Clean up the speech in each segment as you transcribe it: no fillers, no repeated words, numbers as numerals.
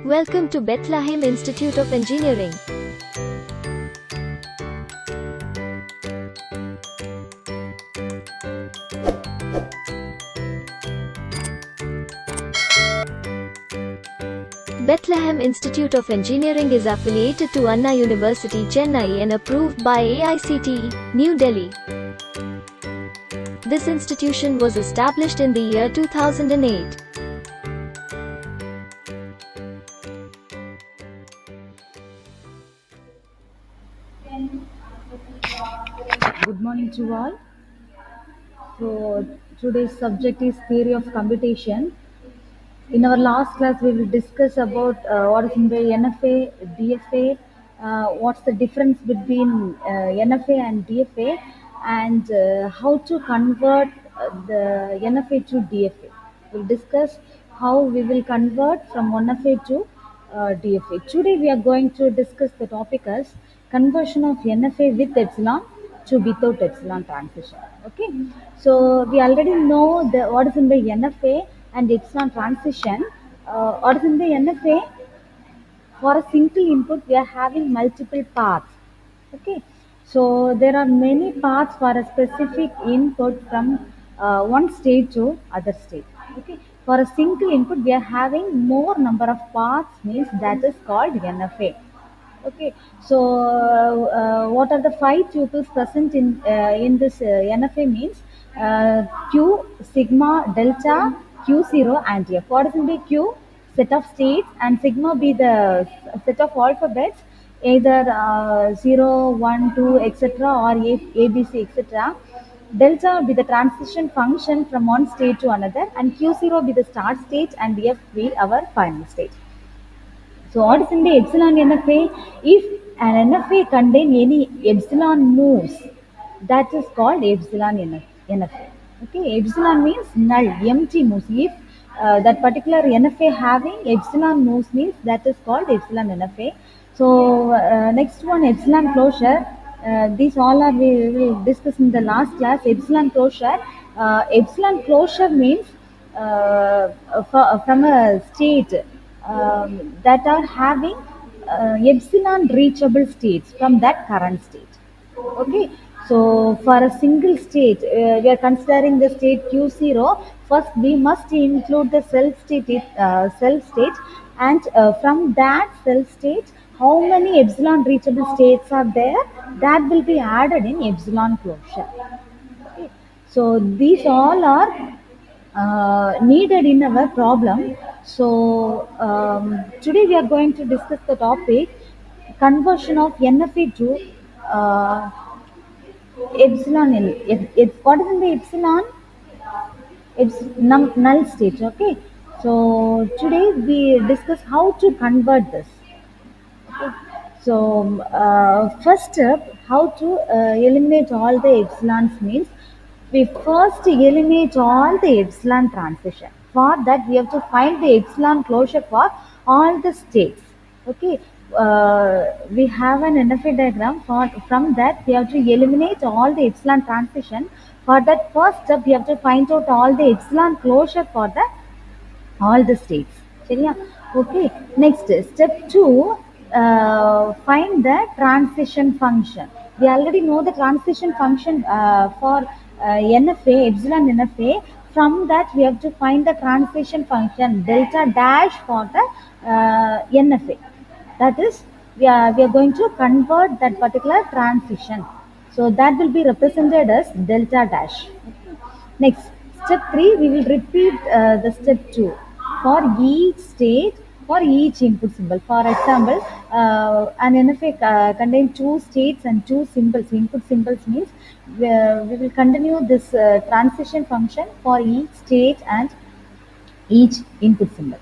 Welcome to Bethlehem Institute of Engineering. Bethlehem Institute of Engineering is affiliated to Anna University, Chennai and approved by AICTE, New Delhi. This institution was established in the year 2008. Good morning to all. So today's subject is theory of computation. In our last class, we will discuss about what is in the NFA, DFA, what's the difference between NFA and DFA, and how to convert the NFA to DFA. We'll discuss how we will convert from NFA to DFA. Today, we are going to discuss the topic as conversion of NFA with epsilon to without epsilon transition. Okay, so we already know what is in the NFA and epsilon transition. What is in the NFA? For a single input, we are having multiple paths. Okay, so there are many paths for a specific input from one state to other state. Okay, for a single input, we are having more number of paths, means that is called NFA. Okay, so what are the five tuples present in this NFA means Q, sigma, delta, Q0 and F. What is in the Q? Set of states, and sigma be the set of alphabets, either 0, 1, 2, etc. or A, B, C, etc. Delta be the transition function from one state to another, and Q0 be the start state, and F be our final state. So what is in the epsilon NFA? If an NFA contain any epsilon moves, that is called epsilon NFA. Okay, epsilon means null, empty moves. If that particular NFA having epsilon moves, means that is called epsilon NFA. So next one, epsilon closure. These all are we will discuss in the last class. Epsilon closure. Epsilon closure means from a state that are having epsilon reachable states from that current state. Okay, so for a single state, we are considering the state Q0. First, we must include the self state, and from that self state, how many epsilon reachable states are there? That will be added in epsilon closure. Okay. So these all are needed in our problem. So today we are going to discuss the topic conversion of NFA to uh, epsilon. What is in the epsilon? It's null state. Okay. So today we discuss how to convert this. Okay. So first step, how to eliminate all the epsilons means we first eliminate all the epsilon transition. For that, we have to find the epsilon closure for all the states. Okay, we have an NFA diagram. From that, we have to eliminate all the epsilon transition. For that first step, we have to find out all the epsilon closure for the all the states. சரியா? Okay, next step 2, find the transition function. We already know the transition function for NFA, epsilon NFA. From that, we have to find the transition function delta dash for the NFA. That is, we are going to convert that particular transition. So that will be represented as delta dash. Next, step 3, we will repeat the step 2 for each state, for each input symbol. For example, an NFA contains two states and two symbols. Input symbols means we will continue this transition function for each state and each input symbol.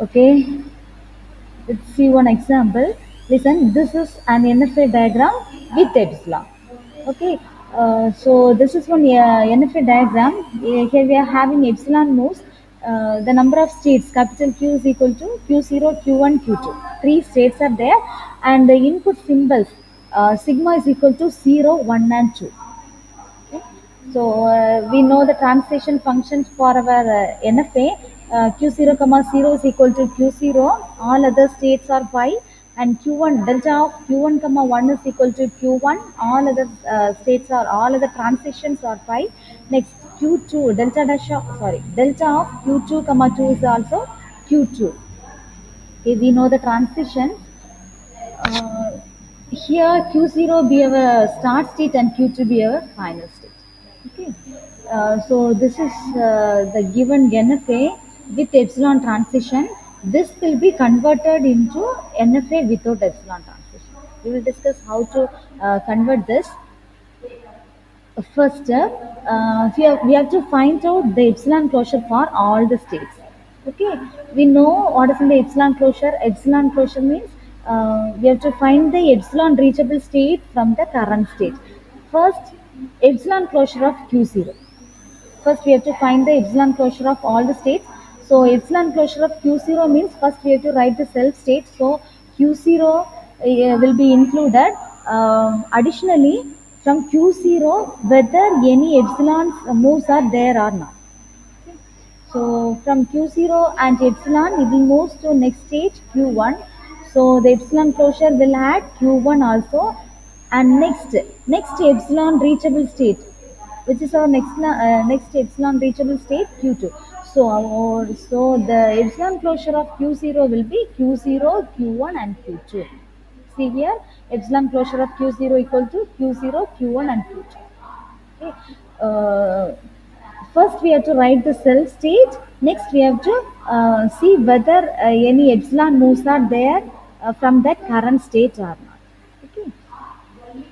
Okay, let's see one example. Listen, this is an NFA diagram with epsilon. Okay, so this is one NFA diagram. Here we are having epsilon moves. The number of states, capital Q is equal to Q0, Q1, Q2. Three states are there, and the input symbols sigma is equal to 0, 1, and 2. Okay. So we know the translation functions for our NFA. q0 comma 0 is equal to q0, all other states are pi, and q1 delta of q1 comma 1 is equal to q1, all other states are, all other transitions are pi. Next, q2 delta dash of, sorry, delta of q2 comma 2 is also q2. Okay, we know the transition. uh, Here q0 be our start state and q2 be our final state. Okay, so this is the given NFA with epsilon transition. This will be converted into NFA without epsilon transition. We will discuss how to convert this. First step, we have to find out the epsilon closure for all the states. Okay, we know what is in the epsilon closure. Epsilon closure means we have to find the epsilon reachable state from the current state. First, epsilon closure of Q0. First, we have to find the epsilon closure of all the states. So, epsilon closure of Q0 means first we have to write the self state. So, Q0 will be included. Additionally, from Q0, whether any epsilon moves are there or not. So from Q0 and epsilon, it will move to next stage Q1. So the epsilon closure will add Q1 also, and next epsilon reachable state, which is our next epsilon reachable state Q2. So the epsilon closure of Q0 will be Q0, Q1, and Q2. See here, epsilon closure of Q0 equal to Q0, Q1, and Q2. Okay. First we have to write the self state. Next we have to see whether any epsilon moves are there from that current state or not. Okay.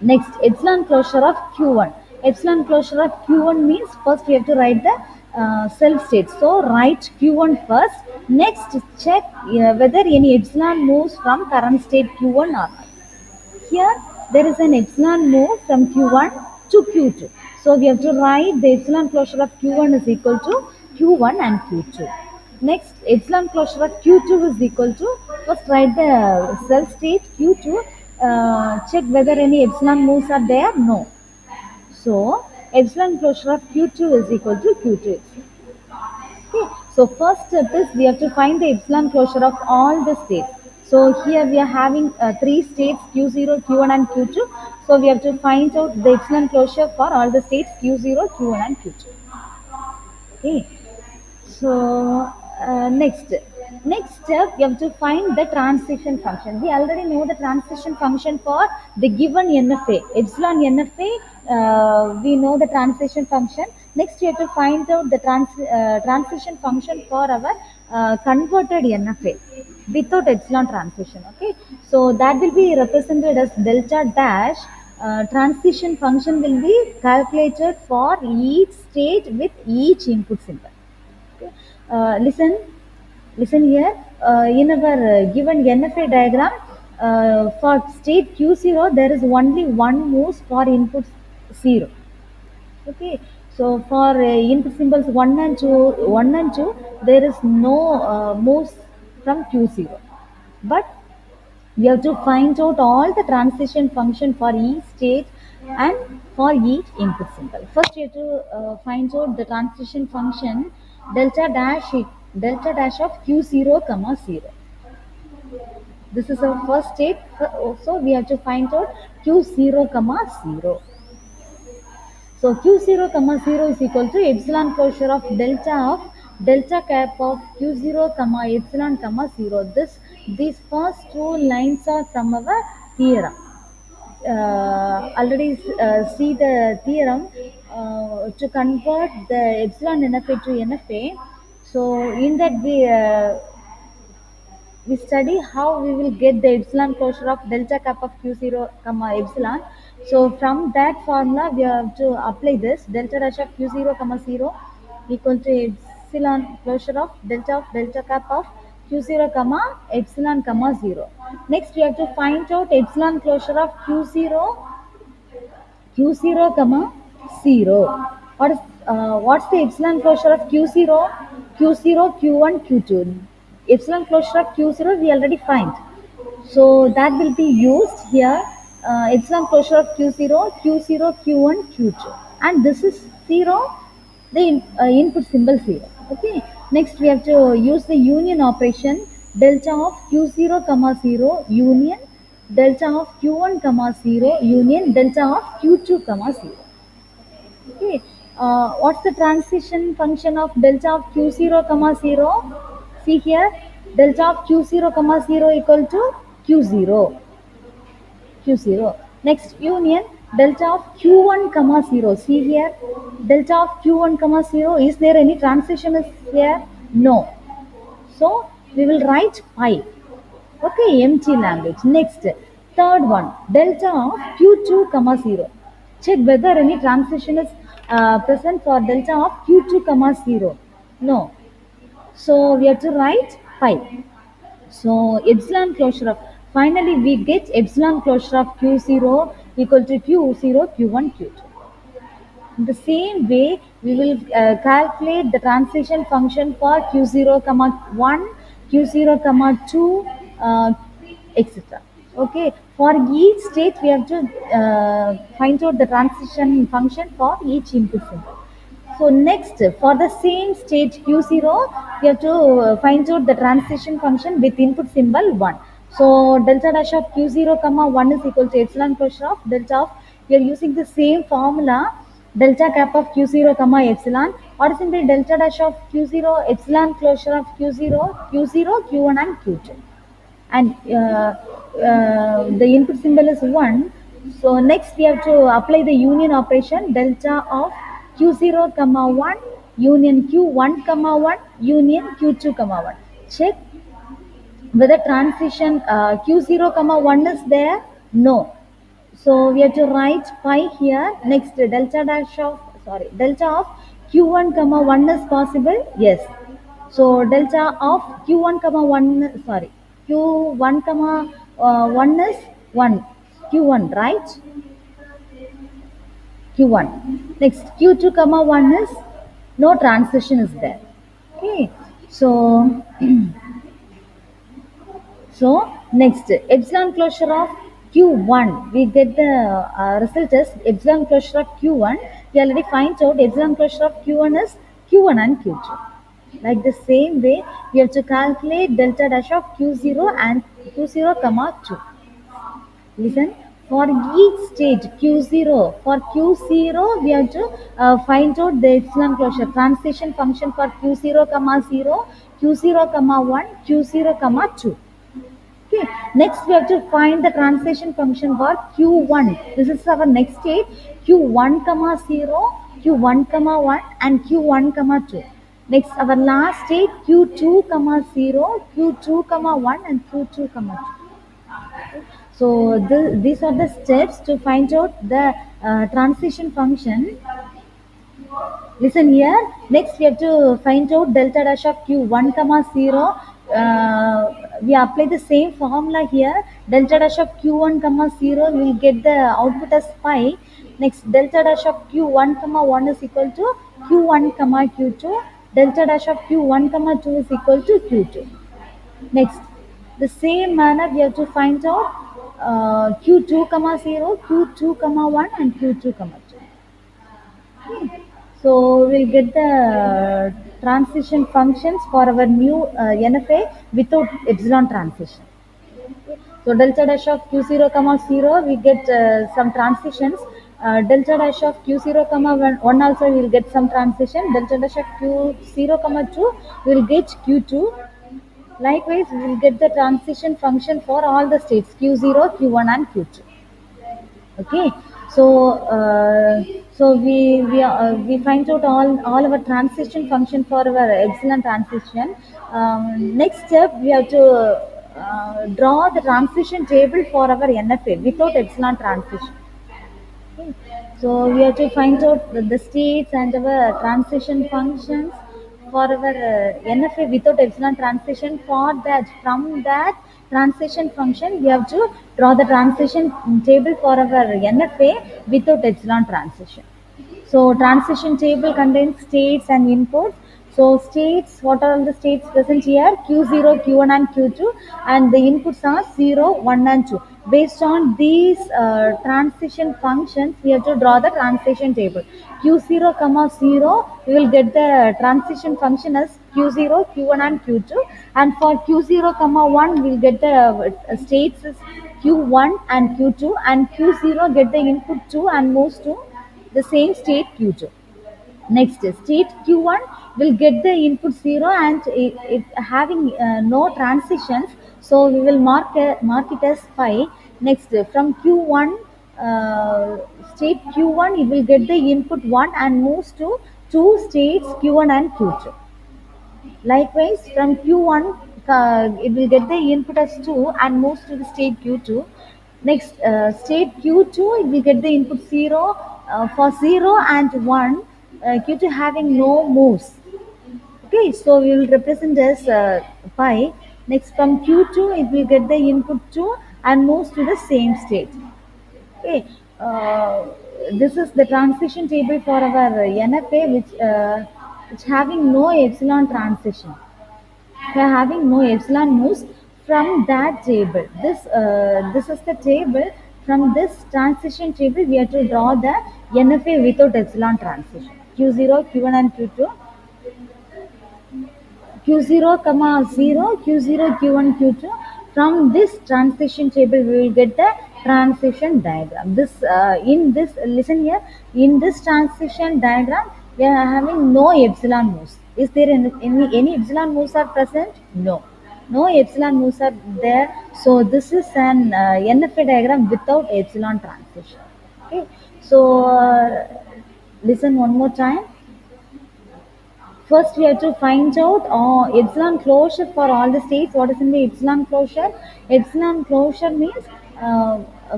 Next, epsilon closure of Q1. Epsilon closure of Q1 means first we have to write the self state. So write Q1 first. Next, check whether any epsilon moves from current state Q1 or not. Here there is an epsilon move from Q1 to Q2. So we have to write the epsilon closure of Q1 is equal to Q1 and Q2. Next, epsilon closure of Q2 is equal to, first write the self state Q2, check whether any epsilon moves are there, no. So epsilon closure of Q2 is equal to Q2. Okay. So first step is we have to find the epsilon closure of all the states. So here we are having three states Q0, Q1 and Q2. So we have to find out the epsilon closure for all the states Q0, Q1 and Q2. Okay. So next step you have to find the transition function. We already know the transition function for the given NFA epsilon NFA. We know the transition function. Next we have to find out the transition function for our converted NFA without epsilon transition. Okay, so that will be represented as delta dash. Transition function will be calculated for each state with each input symbol. Okay. Listen here. In our given NFA diagram, for state Q0, there is only one moves for input 0. Okay. So for input symbols 1 and 2, there is no moves from Q0. But we have to find out all the transition function for each state and for each input symbol. First, we have to find out the transition function delta dash of q0 comma 0. This is our first state. So we have to find out q0 comma 0. So q0 comma 0 is equal to epsilon closure of delta cap of q0 comma epsilon comma 0. These first two lines are from our theorem. Already see the theorem to convert the epsilon NFA to NFA. So in that we study how we will get the epsilon closure of delta cap of q0 comma epsilon. So from that formula we have to apply this delta dash of q0 comma 0 equal to epsilon closure of delta cap of q0 comma epsilon comma 0. Next we have to find out epsilon closure of q0 comma 0. What's the epsilon closure of q0, q1, q2? Epsilon closure of q0 we already find, so that will be used here. Epsilon closure of q0, q1, q2, and this is 0, the input symbol 0. Okay, Next, we have to use the union operation. Delta of q0 comma 0 union delta of q1 comma 0 union delta of q2 comma 0. Okay. What's the transition function of delta of q0 comma 0? See here, delta of q0 comma 0 equal to q0. q0. Next, union delta of q1 comma 0. See here, delta of q1 comma 0. Is there any transition is here? No. So we will write pi. Okay, empty language. Next, third one, delta of q2 comma 0. Check whether any transition is present for delta of q2 comma 0. No. So we have to write pi. So epsilon closure of, finally we get epsilon closure of q0 equal to q0, q1, q2. In the same way, we will calculate the transition function for q0, comma 1, q0, comma 2, etc. Okay, for each state, we have to find out the transition function for each input symbol. So next, for the same state q0, we have to find out the transition function with input symbol 1. So delta dash of q0 comma 1 is equal to epsilon closure of delta of, we are using the same formula, delta cap of q0 comma epsilon, or simply delta dash of q0 epsilon closure of q0, q1 and q2. And the input symbol is 1. So next we have to apply the union operation, delta of q0 comma 1 union q1 comma 1 union q2 comma 1. Check whether transition q0 comma 1 is there. No. So we have to write pi here. Next, delta dash of, sorry, delta of q1 comma 1 is possible. Yes. So delta of q1 comma 1, sorry, q1 comma 1 is 1, q1, right? q1. Next, q2 comma 1 is no transition is there. Okay. So next, epsilon closure of q1, we get the result is epsilon closure of q1. We already find out epsilon closure of q1 is q1 and q2. Like the same way, we have to calculate delta dash of q0 and q0 comma 2. Listen, for each stage q0, for q0 we have to find out the epsilon closure transition function for q0 comma 0, q0 comma 1, q0 comma 2. Okay. Next, we have to find the transition function for q1. This is our next state, q1 comma 0, q1 comma 1, and q1 comma 2. Next, our last state, q2 comma 0, q2 comma 1, and q2 comma 2. So these are the steps to find out the transition function. Listen here. Next, we have to find out delta dash of q1 comma 0. We apply the same formula here. Delta dash of q1 comma 0, we will get the output as pi. Next, delta dash of q1 comma 1 is equal to q1 comma q2. Delta dash of q1 comma 2 is equal to q2. Next, the same manner we have to find out q2 comma 0, q2 comma 1, and q2 comma 2. Okay. So we'll get the transition functions for our new NFA without epsilon transition. So delta dash of q0 comma 0, we get some transitions. Delta dash of q0 comma 1 also we will get some transition. Delta dash of q0 comma 2 we will get q2. Likewise, we will get the transition function for all the states q0, q1, and q2. Okay. So we find out all our transition function for our epsilon transition. Next step, we have to draw the transition table for our NFA without epsilon transition. Okay. So we have to find out the states and our transition functions for our NFA without epsilon transition. For that, from that transition function, we have to draw the transition table for our NFA without epsilon transition. So transition table contains states and inputs. So states, what are all the states present here? Q0, Q1, and Q2, and the inputs are 0, 1, and 2. Based on these transition functions, we have to draw the transition table. Q0 comma 0, we will get the transition function as Q0, Q1 and Q2. And for Q0 comma 1, we will get the states as Q1 and Q2. And Q0 get the input 2 and moves to the same state Q2. Next, state Q1 will get the input 0 and it having no transitions, so we will mark it as pi. Next, from Q1, state Q1, it will get the input 1 and moves to two states Q1 and Q2. Likewise, from Q1, it will get the input as 2 and moves to the state Q2. Next, state Q2, it will get the input 0. For 0 and 1, Q2 having no moves. Okay, so we will represent as pi. Next, from Q2, it will get the input 2 and moves to the same state. Okay, this is the transition table for our NFA, which having no epsilon transition. We are having no epsilon moves from that table. This is the table. From this transition table, we have to draw the NFA without epsilon transition. Q0, Q1 and Q2. Q0 comma 0, Q0, Q1, Q2. From this transition table, we will get the transition diagram. In this, listen here, in this transition diagram, we are having no epsilon moves. Is there any epsilon moves are present? No. No epsilon moves are there. So this is an NFA diagram without epsilon transition. Okay. So listen one more time. First, we have to find out epsilon closure for all the states. What is in the epsilon closure? Epsilon closure means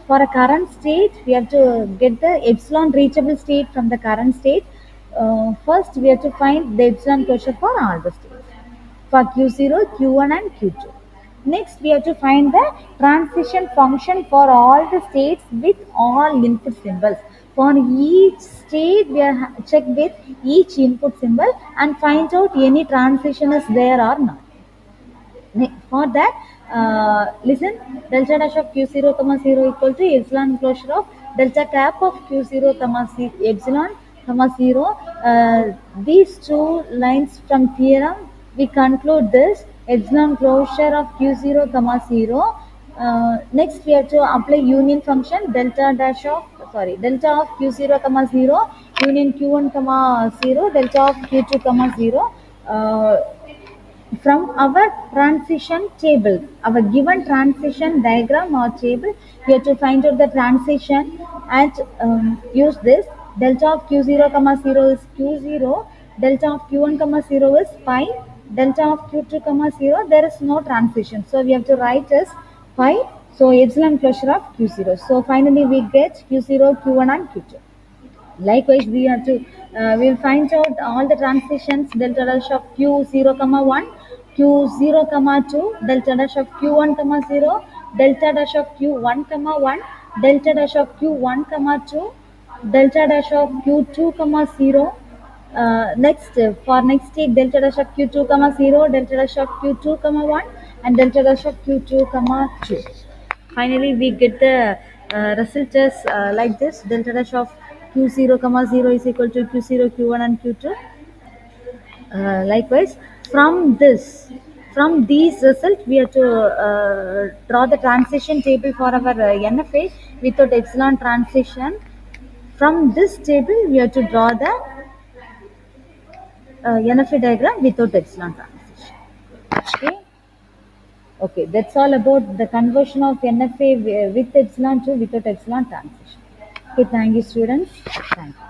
for a current state, we have to get the epsilon reachable state from the current state. First, we have to find the epsilon closure for all the states, for Q0, Q1 and Q2. Next, we have to find the transition function for all the states with all input symbols. For each state, we are check with each input symbol and find out any transition is there or not. For that, listen, delta dash of Q0 comma 0 equal to epsilon closure of delta cap of Q0 comma epsilon comma 0. These two lines from theorem, we conclude this epsilon closure of Q0 comma 0. Next, we have to apply union function delta of Q0 comma 0 union Q1 comma 0 delta of Q2 comma 0. From our transition table, our given transition diagram or table, we have to find out the transition and use this. Delta of Q0 comma 0 is Q0, delta of Q1 comma 0 is pi, delta of Q2 comma 0, there is no transition. So we have to write as pi, so epsilon closure of Q0. So finally we get Q0, Q1 and Q2. Likewise, we have to we'll find out all the transitions delta dash of Q0 comma 1, Q0 comma 2, delta dash of Q1 comma 0, delta dash of Q1 comma 1, delta dash of Q1 comma 2, delta dash of Q2 comma 0. Next, for next state, delta dash of Q2 comma 0, delta dash of Q2 comma 1, and delta dash of Q2 comma 2. Finally, we get the result as like this: delta dash of Q0 comma 0 is equal to Q0, Q1 and Q2. Likewise, from these results, we have to draw the transition table for our NFA without epsilon transition. From this table, we have to draw the NFA diagram without epsilon transition. Okay. Okay, that's all about the conversion of NFA with epsilon to without epsilon transition. Okay, thank you, students. Thank you.